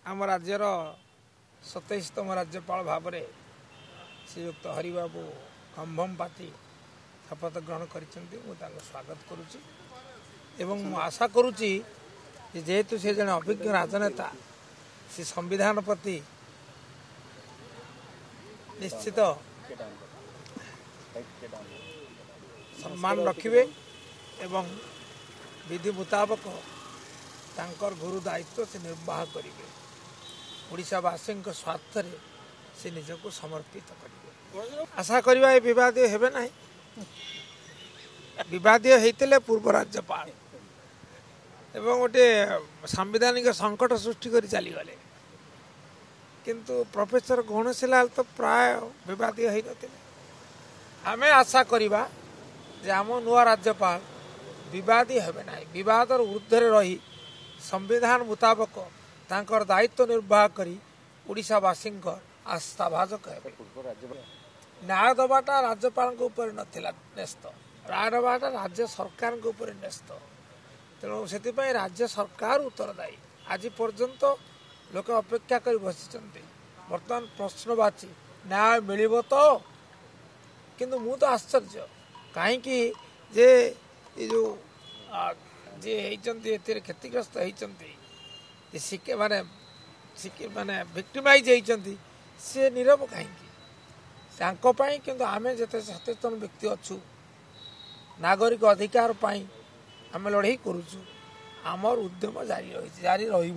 आम राज्यर 27तम राज्यपाल भाव में श्रीयुक्त हरिबाबू खम्भम पाती शपथ ग्रहण कर स्वागत करुच्ची एवं आशा करुच्ची जेहेतु से जन अभिज्ञ राजनेता से संविधान प्रति निश्चित सम्मान रखिए एवं विधि मुताबक तांकर गुरु दायित्व से निर्वाह करेंगे ओडिशावासी स्वार्थ से निजक समर्पित करेंगे आशा करवा विवाद हेबे ना विवादीय होते पूर्व राज्यपाल एवं गोटे सांविधानिक संकट सृष्टि कर चलीगले किंतु प्रोफेसर गणेशीलाल तो प्राय विवादीय होते आम आशा करवा जे आम नुआ राज्यपाल विवादी हेबे ना विवाद ऊर्ध्व रही संविधान मुताबक तांकर दायित्व निर्वाह करी ओडिशावासी आस्थाभाजक हेबे न्याय दबाटा राज्यपाल ऊपर नथिला न्यस्त न्याय दबाटा राज्य सरकार ऊपर न्यस्त तेणु से राज्य सरकार उत्तरदायी आज पर्यंत लोक अपेक्षा कर बसी बर्तमान प्रश्नवाची न्याय मिल तो किंतु मु तो आश्चर्य कहीं जे जो जे क्षतिग्रस्त होती शिके माने विक्टिमाइज होती सी नीरव कहीं किंतु आमे जते सचेतन व्यक्ति अच्छु नागरिक अधिकार पाई आमे लड़ाई करुचु आमर उद्यम जारी रही